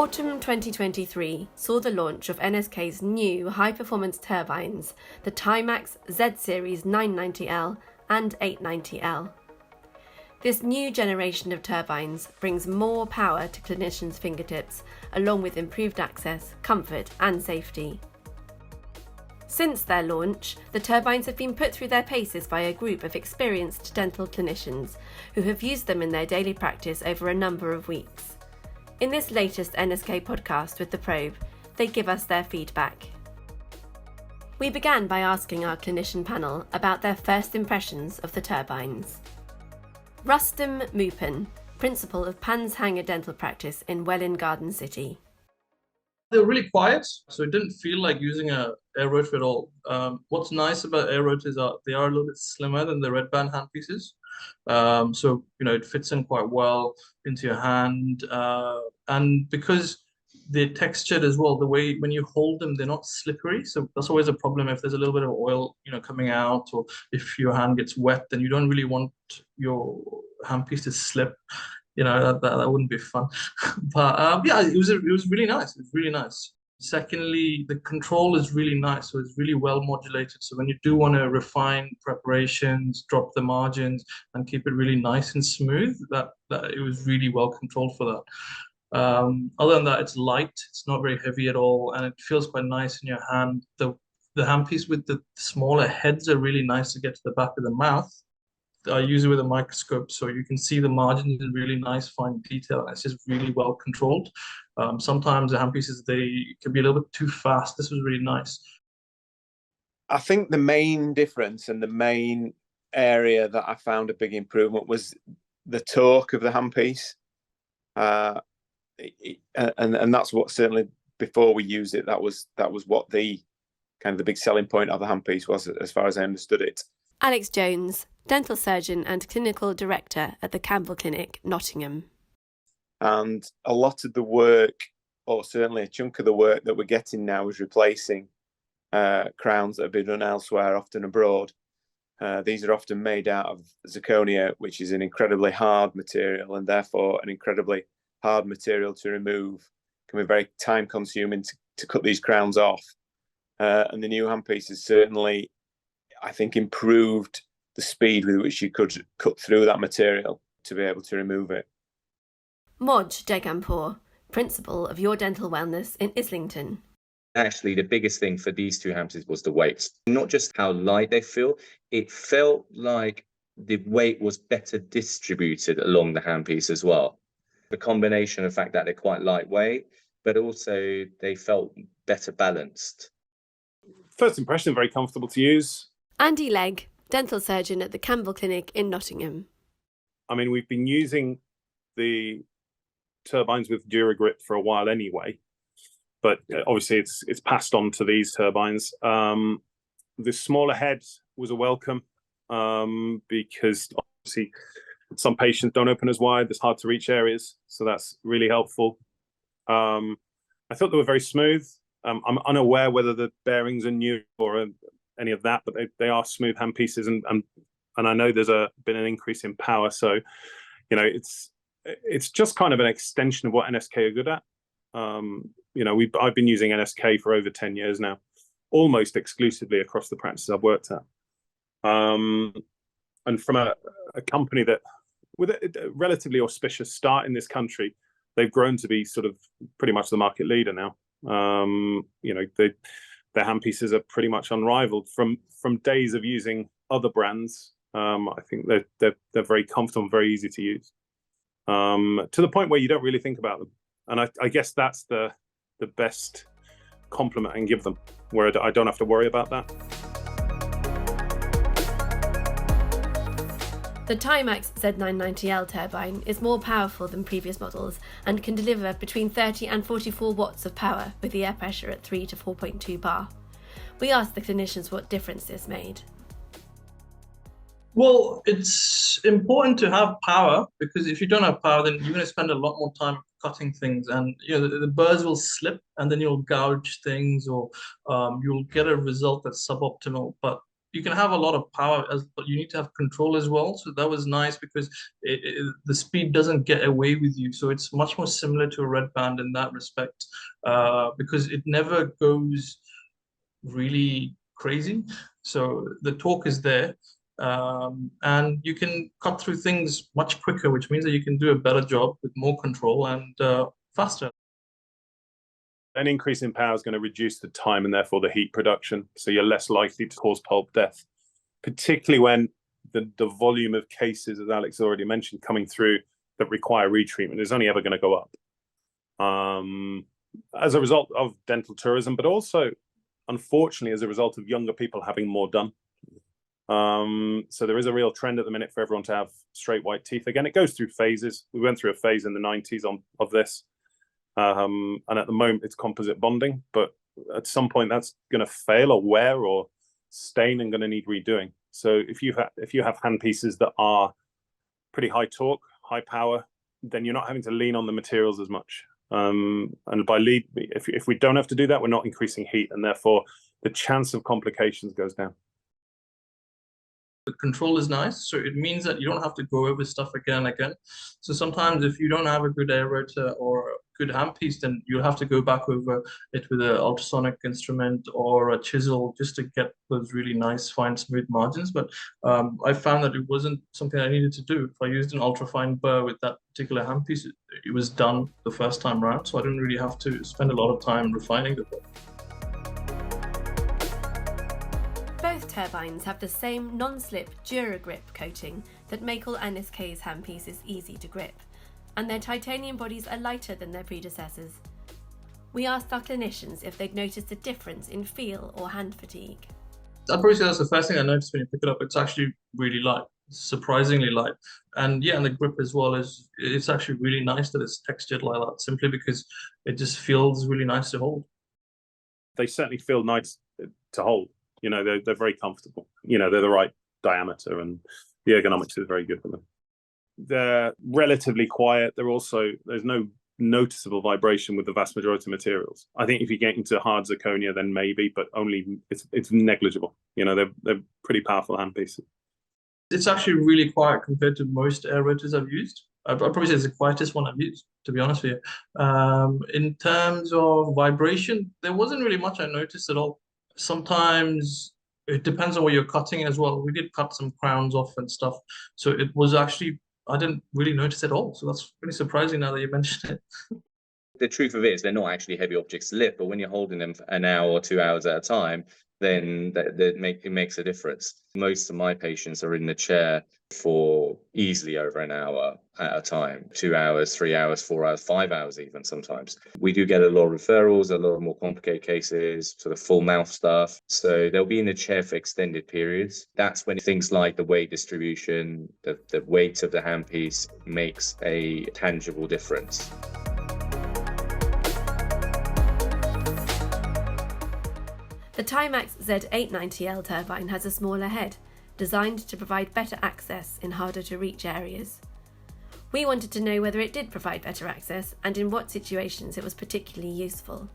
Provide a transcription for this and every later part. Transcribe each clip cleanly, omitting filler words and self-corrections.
Autumn 2023 saw the launch of NSK's new high-performance turbines, the Timax Z-Series 990L and 890L. This new generation of turbines brings more power to clinicians' fingertips, along with improved access, comfort and safety. Since their launch, the turbines have been put through their paces by a group of experienced dental clinicians who have used them in their daily practice over a number of weeks. In this latest NSK podcast with The Probe, they give us their feedback. We began by asking our clinician panel about their first impressions of the turbines. Rustam Mupan, principal of Panshanger Dental Practice in Welwyn Garden City. They were really quiet, so it didn't feel like using a air rotor at all. What's nice about air rotors are they are a little bit slimmer than the red band handpieces. So, it fits in quite well into your hand. And because they're textured as well, the way when you hold them, they're not slippery. So that's always a problem if there's a little bit of oil, coming out, or if your hand gets wet, then you don't really want your handpiece to slip. That wouldn't be fun. But yeah, it was really nice. It was really nice. Secondly, the control is really nice, so it's really well modulated. So when you do want to refine preparations, drop the margins, and keep it really nice and smooth, that it was really well controlled for that. Other than that, it's light. It's not very heavy at all, and it feels quite nice in your hand. The handpiece with the smaller heads are really nice to get to the back of the mouth. I use it with a microscope, so you can see the margins in really nice, fine detail. And it's just really well controlled. Sometimes the handpieces, they can be a little bit too fast. This was really nice. I think the main difference and the main area that I found a big improvement was the torque of the handpiece. And that's what, certainly before we used it, that was what the kind of the big selling point of the handpiece was, as far as I understood it. Alex Jones, dental surgeon and clinical director at the Campbell Clinic, Nottingham. And a lot of the work, or certainly a chunk of the work that we're getting now, is replacing crowns that have been done elsewhere, often abroad. These are often made out of zirconia, which is an incredibly hard material, and therefore an incredibly hard material to remove. Can be very time consuming to cut these crowns off. And the new handpieces certainly, I think, improved the speed with which you could cut through that material to be able to remove it. Moj Degampour, principal of Your Dental Wellness in Islington. Actually, the biggest thing for these two handpieces was the weight. Not just how light they feel, it felt like the weight was better distributed along the handpiece as well. The combination of the fact that they're quite lightweight, but also they felt better balanced. First impression, very comfortable to use. Andy Legg, dental surgeon at the Campbell Clinic in Nottingham. I mean, we've been using the turbines with DuraGrip for a while anyway, but obviously it's passed on to these turbines. The smaller head was a welcome because obviously some patients don't open as wide. There's hard to reach areas, so that's really helpful. I thought they were very smooth. I'm unaware whether the bearings are new or any of that, but they are smooth handpieces, and I know there's been an increase in power. So, it's just kind of an extension of what NSK are good at. I've been using NSK for over 10 years now, almost exclusively across the practices I've worked at. And from a company that, with a relatively auspicious start in this country, they've grown to be sort of pretty much the market leader now. Their handpieces are pretty much unrivaled from days of using other brands. I think they're very comfortable and very easy to use, to the point where you don't really think about them. And I guess that's the best compliment I can give them, where I don't have to worry about that. The Timax Z990L turbine is more powerful than previous models and can deliver between 30 and 44 watts of power with the air pressure at 3 to 4.2 bar. We asked the clinicians what difference this made. Well, it's important to have power, because if you don't have power, then you're going to spend a lot more time cutting things, and the burrs will slip, and then you'll gouge things, or you'll get a result that's suboptimal. But you can have a lot of power, but you need to have control as well. So that was nice because the speed doesn't get away with you. So it's much more similar to a red band in that respect, because it never goes really crazy. So the torque is there, and you can cut through things much quicker, which means that you can do a better job with more control and faster. An increase in power is going to reduce the time and therefore the heat production. So you're less likely to cause pulp death, particularly when the volume of cases, as Alex already mentioned, coming through that require retreatment is only ever going to go up. As a result of dental tourism, but also, unfortunately, as a result of younger people having more done. So there is a real trend at the minute for everyone to have straight white teeth. Again, it goes through phases. We went through a phase in the 90s of this. And at the moment it's composite bonding, but at some point that's going to fail or wear or stain and going to need redoing. So if you have handpieces that are pretty high torque, high power, then you're not having to lean on the materials as much. And if we don't have to do that, we're not increasing heat, and therefore the chance of complications goes down. The control is nice, so it means that you don't have to go over stuff again and again. So sometimes if you don't have a good aerator or a good handpiece, then you'll have to go back over it with an ultrasonic instrument or a chisel just to get those really nice, fine, smooth margins. But I found that it wasn't something I needed to do. If I used an ultrafine burr with that particular handpiece, it was done the first time round, so I didn't really have to spend a lot of time refining the burr. Both turbines have the same non-slip DuraGrip coating that make all NSK's handpieces easy to grip, and their titanium bodies are lighter than their predecessors. We asked our clinicians if they'd noticed a difference in feel or hand fatigue. I'd probably say that's the first thing I noticed when you pick it up. It's actually really light, surprisingly light. And yeah, and the grip as well it's actually really nice that it's textured like that, simply because it just feels really nice to hold. They certainly feel nice to hold. You know, they're very comfortable. You know, they're the right diameter, and the ergonomics is very good for them. They're relatively quiet. There's no noticeable vibration with the vast majority of materials. I think if you get into hard zirconia, then maybe, but only it's negligible. You know, they're pretty powerful handpieces. It's actually really quiet compared to most aerators I've used. I'd probably say it's the quietest one I've used, to be honest with you. In terms of vibration, there wasn't really much I noticed at all. Sometimes it depends on what you're cutting as well. We did cut some crowns off and stuff, so it was actually, I didn't really notice at all. So that's really surprising now that you mentioned it. The truth of it is they're not actually heavy objects to lift, but when you're holding them for an hour or 2 hours at a time, then it makes a difference. Most of my patients are in the chair for easily over an hour at a time, 2 hours, 3 hours, 4 hours, 5 hours even sometimes. We do get a lot of referrals, a lot of more complicated cases, sort of full mouth stuff. So they'll be in the chair for extended periods. That's when things like the weight distribution, the weight of the handpiece makes a tangible difference. The Timax Z890L turbine has a smaller head, designed to provide better access in harder to reach areas. We wanted to know whether it did provide better access and in what situations it was particularly useful.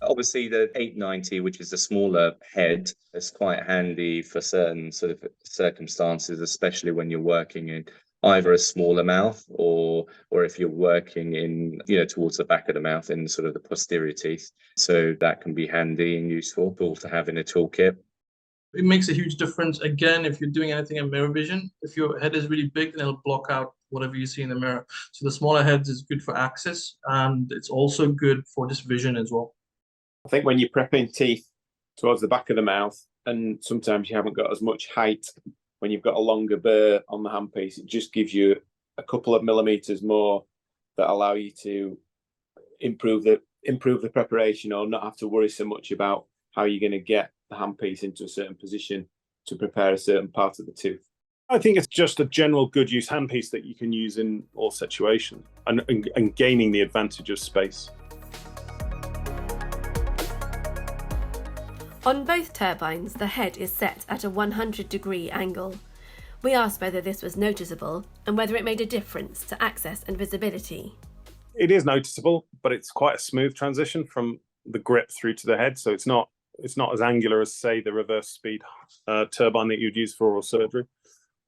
Obviously the 890, which is the smaller head, is quite handy for certain sort of circumstances, especially when you're working in either a smaller mouth or if you're working in, towards the back of the mouth in sort of the posterior teeth. So that can be handy and useful to have in a toolkit. It makes a huge difference. Again, if you're doing anything in mirror vision, if your head is really big, then it'll block out whatever you see in the mirror. So the smaller heads is good for access, and it's also good for just vision as well. I think when you're prepping teeth towards the back of the mouth, and sometimes you haven't got as much height when you've got a longer burr on the handpiece, it just gives you a couple of millimeters more that allow you to improve the preparation, or not have to worry so much about how you're going to get the handpiece into a certain position to prepare a certain part of the tooth. I think it's just a general good use handpiece that you can use in all situations, and gaining the advantage of space. On both turbines, the head is set at a 100-degree angle. We asked whether this was noticeable and whether it made a difference to access and visibility. It is noticeable, but it's quite a smooth transition from the grip through to the head, so it's not It's not as angular as, say, the reverse speed turbine that you'd use for oral surgery.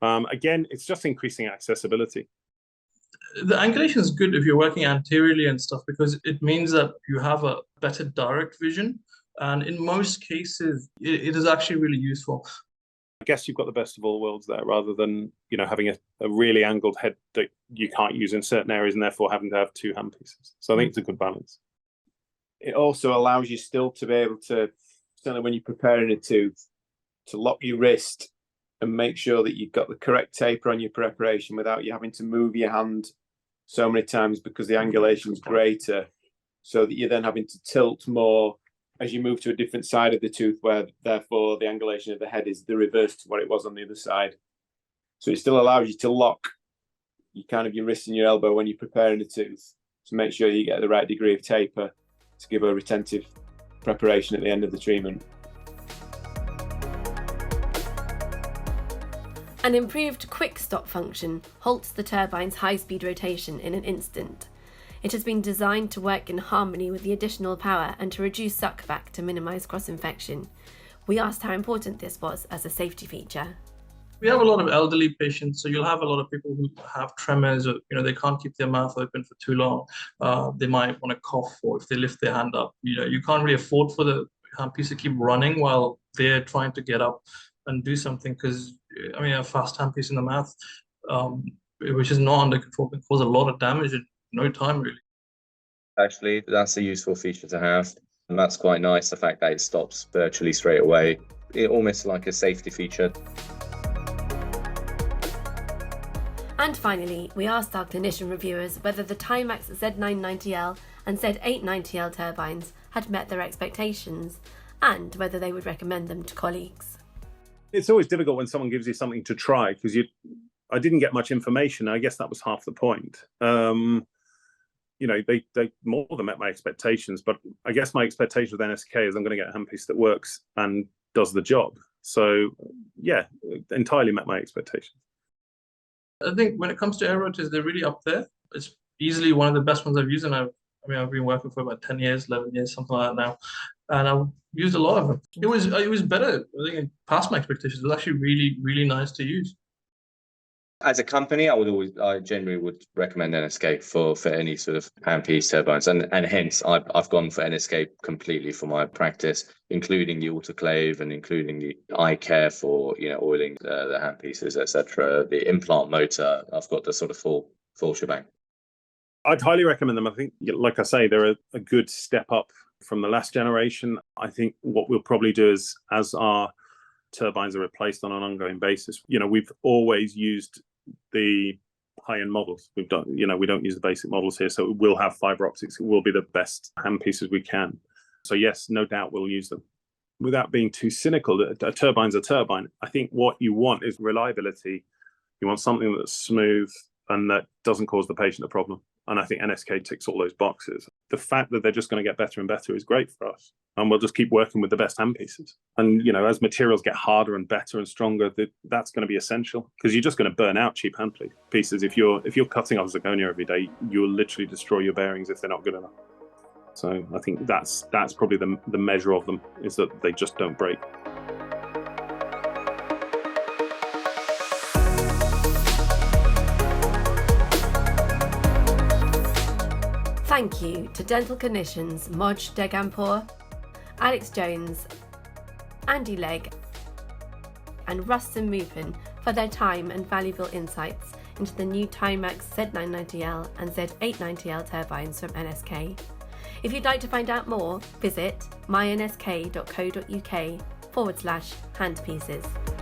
Again, it's just increasing accessibility. The angulation is good if you're working anteriorly and stuff, because it means that you have a better direct vision. And in most cases, it is actually really useful. I guess you've got the best of all worlds there, rather than, you know, having a really angled head that you can't use in certain areas and therefore having to have two handpieces. So I think it's a good balance. It also allows you still to be able to, certainly when you're preparing a tooth, to lock your wrist and make sure that you've got the correct taper on your preparation without you having to move your hand so many times because the angulation is greater, so that you're then having to tilt more as you move to a different side of the tooth, where therefore the angulation of the head is the reverse to what it was on the other side. So it still allows you to lock your wrist and your elbow when you're preparing a tooth to make sure you get the right degree of taper to give a retentive preparation at the end of the treatment. An improved quick stop function halts the turbine's high-speed rotation in an instant. It has been designed to work in harmony with the additional power and to reduce suckback to minimise cross-infection. We asked how important this was as a safety feature. We have a lot of elderly patients, so you'll have a lot of people who have tremors, or they can't keep their mouth open for too long. They might want to cough, or if they lift their hand up, you can't really afford for the handpiece to keep running while they're trying to get up and do something, because a fast handpiece in the mouth, which is not under control, can cause a lot of damage in no time, really. Actually, that's a useful feature to have, and that's quite nice, the fact that it stops virtually straight away. It almost like a safety feature. And finally, we asked our clinician reviewers whether the Timax Z990L and Z890L turbines had met their expectations, and whether they would recommend them to colleagues. It's always difficult when someone gives you something to try, because I didn't get much information. I guess that was half the point. They more than met my expectations, but I guess my expectation with NSK is I'm going to get a handpiece that works and does the job. So yeah, entirely met my expectations. I think when it comes to air rotors, they're really up there. It's easily one of the best ones I've used, and I've been working for about 10 years, 11 years, something like that now, and I've used a lot of them. It was better. I think it passed my expectations. It was actually really, really nice to use. As a company, I generally would recommend NSK for any sort of handpiece turbines, and hence I've gone for NSK completely for my practice, including the autoclave and including the eye care for oiling the handpieces, etc. The implant motor, I've got the sort of full shebang. I'd highly recommend them. I think, like I say, they're a good step up from the last generation. I think what we'll probably do is, as our turbines are replaced on an ongoing basis, we've always used the high-end models. We don't use the basic models here, so we'll have fiber optics. It will be the best handpieces we can. So yes, no doubt we'll use them. Without being too cynical, a turbine's a turbine. I think what you want is reliability. You want something that's smooth and that doesn't cause the patient a problem. And I think NSK ticks all those boxes. The fact that they're just going to get better and better is great for us. And we'll just keep working with the best handpieces. And, as materials get harder and better and stronger, that's going to be essential, because you're just going to burn out cheap handpieces. If you're cutting off zirconia every day, you'll literally destroy your bearings if they're not good enough. So I think that's probably the measure of them, is that they just don't break. Thank you to dental clinicians Moj Degampour, Alex Jones, Andy Legg and Rustin Mupin for their time and valuable insights into the new Timax Z990L and Z890L turbines from NSK. If you'd like to find out more, visit mynsk.co.uk/handpieces.